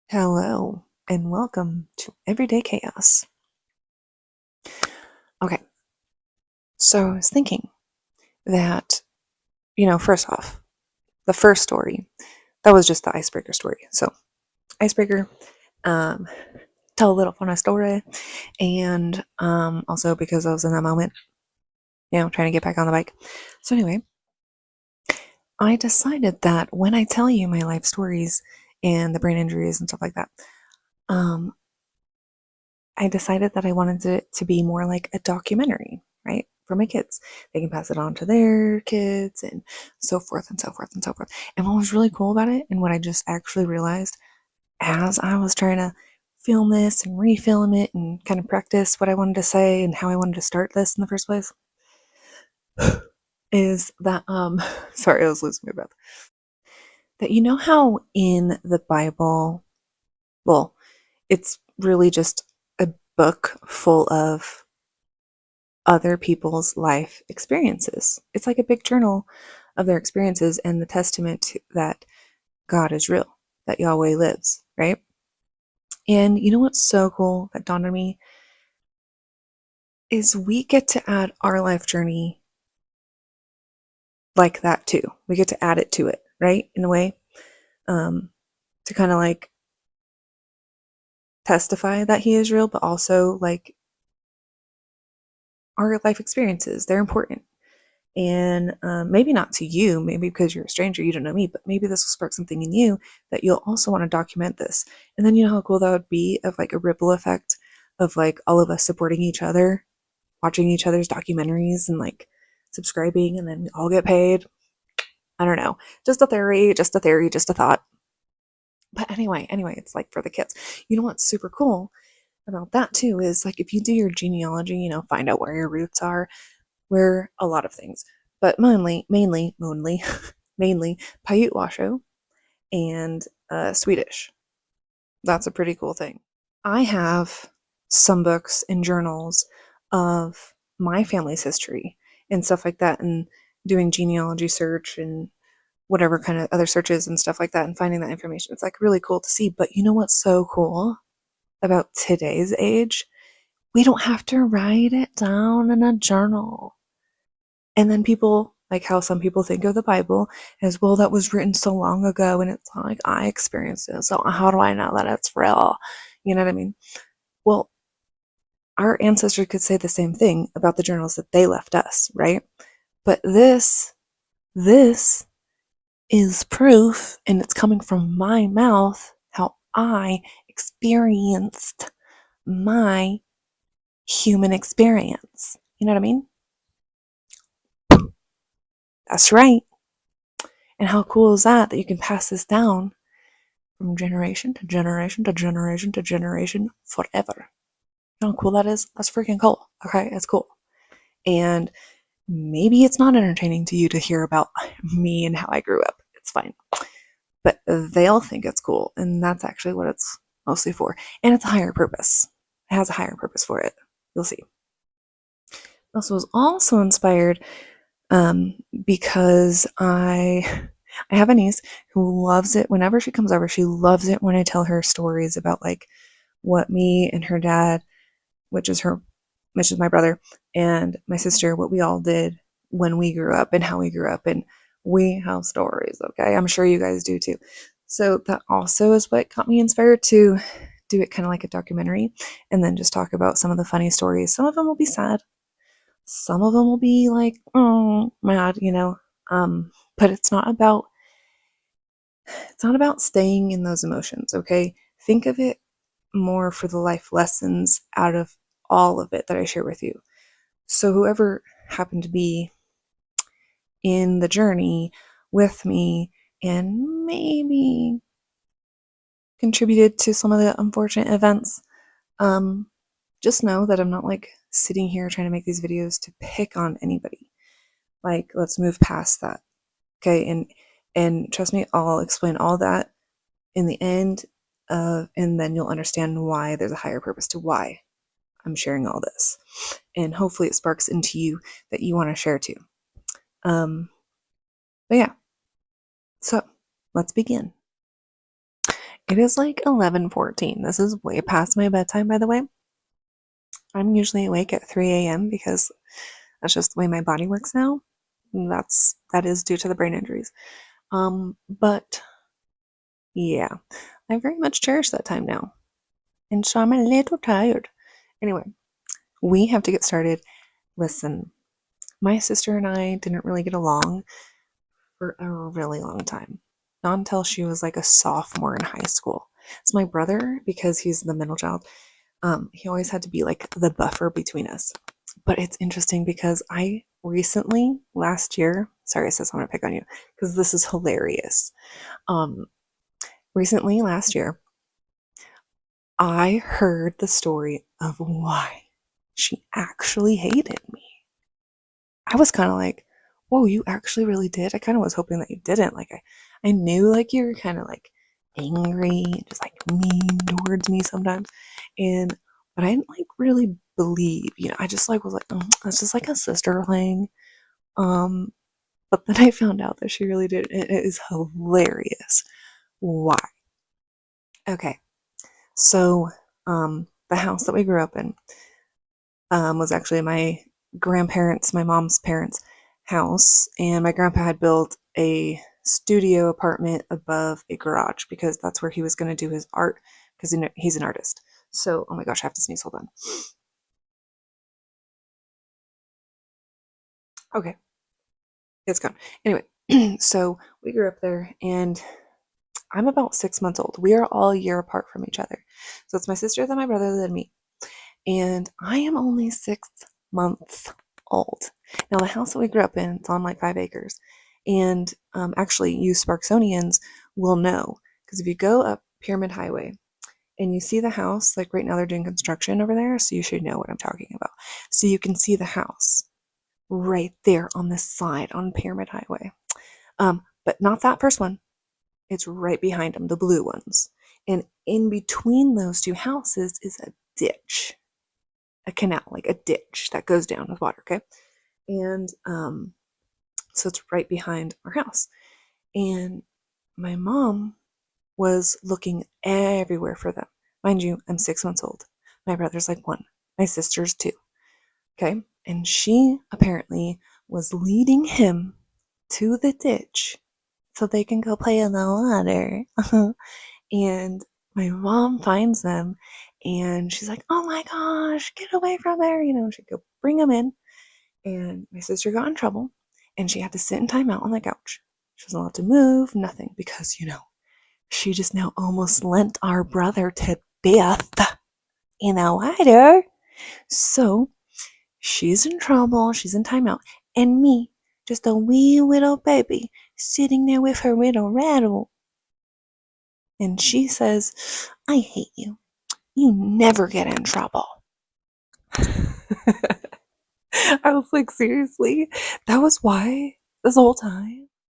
Hello, and welcome to Everyday Chaos. Okay, so I was thinking that, first off, the first story, that was just the icebreaker story. So, icebreaker, um, tell a little funny story, and also because I was in that moment, trying to get back on the bike. So, anyway, I decided that when I tell you my life stories and the brain injuries and stuff like that, um, I decided that I wanted it to be more like a documentary, right? For my kids. They can pass it on to their kids and so forth and so forth and so forth. And what was really cool about it, and what I just actually realized as I was trying to film this and refilm it and kind of practice what I wanted to say and how I wanted to start this in the first place, is that sorry, I was losing my breath. That how in the Bible, well, it's really just a book full of other people's life experiences. It's like a big journal of their experiences and the testament that God is real, that Yahweh lives, right? And you know what's so cool that dawned on me is we get to add our life journey like that too. We get to add it to it, right? In a way, to kind of like testify that He is real, but also like our life experiences, they're important. And maybe not to you, maybe because you're a stranger, you don't know me, but maybe this will spark something in you that you'll also want to document this. And then you know how cool that would be, of like a ripple effect of like all of us supporting each other, watching each other's documentaries and like subscribing, and then we all get paid. I don't know. Just a theory, just a theory, just a thought. But anyway, it's like for the kids. You know what's super cool about that too is like if you do your genealogy, find out where your roots are, where a lot of things, but mainly Paiute Washoe and Swedish. That's a pretty cool thing. I have some books and journals of my family's history and stuff like that, and doing genealogy search and whatever kind of other searches and stuff like that, and finding that information. It's like really cool to see. But you know what's so cool about today's age? We don't have to write it down in a journal. And then people, like how some people think of the Bible as, well, that was written so long ago and it's not like I experienced it. So how do I know that it's real? You know what I mean? Well, our ancestors could say the same thing about the journals that they left us, right? But this is proof, and it's coming from my mouth, how I experienced my human experience. You know what I mean? That's right. And how cool is that you can pass this down from generation to generation to generation to generation forever? You know how cool that is? That's freaking cool. Okay, it's cool. And maybe it's not entertaining to you to hear about me and how I grew up. It's fine. But they'll think it's cool, and that's actually what it's mostly for. And it's a higher purpose. It has a higher purpose for it. You'll see. This was also inspired because I have a niece who loves it. Whenever she comes over, she loves it when I tell her stories about like what me and her dad, which is my brother, and my sister, what we all did when we grew up and how we grew up. And we have stories, okay? I'm sure you guys do too. So that also is what got me inspired to do it kind of like a documentary, and then just talk about some of the funny stories. Some of them will be sad. Some of them will be like, oh, mad, but it's not about staying in those emotions, okay? Think of it more for the life lessons out of all of it that I share with you. So whoever happened to be in the journey with me and maybe contributed to some of the unfortunate events, um, just know that I'm not like sitting here trying to make these videos to pick on anybody. Like, let's move past that. Okay, and trust me, I'll explain all that in the end, and then you'll understand why there's a higher purpose to why I'm sharing all this, and hopefully it sparks into you that you want to share too. But yeah, so let's begin. It is like 11:14. This is way past my bedtime, by the way. I'm usually awake at 3 a.m. because that's just the way my body works now. And that is due to the brain injuries. But yeah, I very much cherish that time now. And so I'm a little tired. Anyway, we have to get started. Listen, my sister and I didn't really get along for a really long time. Not until she was like a sophomore in high school. It's my brother, because he's the middle child. He always had to be like the buffer between us. But it's interesting because I recently, last year, sorry, sis, I'm gonna pick on you because this is hilarious. Recently, last year, I heard the story of why she actually hated me. I was kind of like, whoa, you actually really did? I kind of was hoping that you didn't. Like, I knew like you were kind of like angry and just like mean towards me sometimes. But I didn't like really believe, I just like was like, oh, that's just like a sister thing. Um, but then I found out that she really did. And it is hilarious. Why? Okay. So, the house that we grew up in, was actually my grandparents, my mom's parents' house, and my grandpa had built a studio apartment above a garage because that's where he was going to do his art because he's an artist. So, oh my gosh, I have to sneeze. Hold on. Okay, it's gone. Anyway, so we grew up there, and I'm about 6 months old. We are all a year apart from each other. So it's my sister, then my brother, then me. And I am only 6 months old. Now, the house that we grew up in, it's on like 5 acres. And actually, you Sparksonians will know because if you go up Pyramid Highway and you see the house, like right now they're doing construction over there, so you should know what I'm talking about. So you can see the house right there on this side on Pyramid Highway. But not that first one. It's right behind them, the blue ones. And in between those two houses is a ditch, a canal, like a ditch that goes down with water, okay? And so it's right behind our house. And my mom was looking everywhere for them. Mind you, I'm 6 months old. My brother's like one. My sister's two. Okay? And she apparently was leading him to the ditch so they can go play in the water. And my mom finds them and she's like, oh my gosh, get away from there. She'd go bring them in. And my sister got in trouble and she had to sit in timeout on the couch. She wasn't allowed to move, nothing, because, she just now almost lent our brother to death in the water. So she's in trouble, she's in timeout. And me, just a wee little baby, sitting there with her little rattle. And she says, I hate you. You never get in trouble. I was like, seriously? That was why this whole time?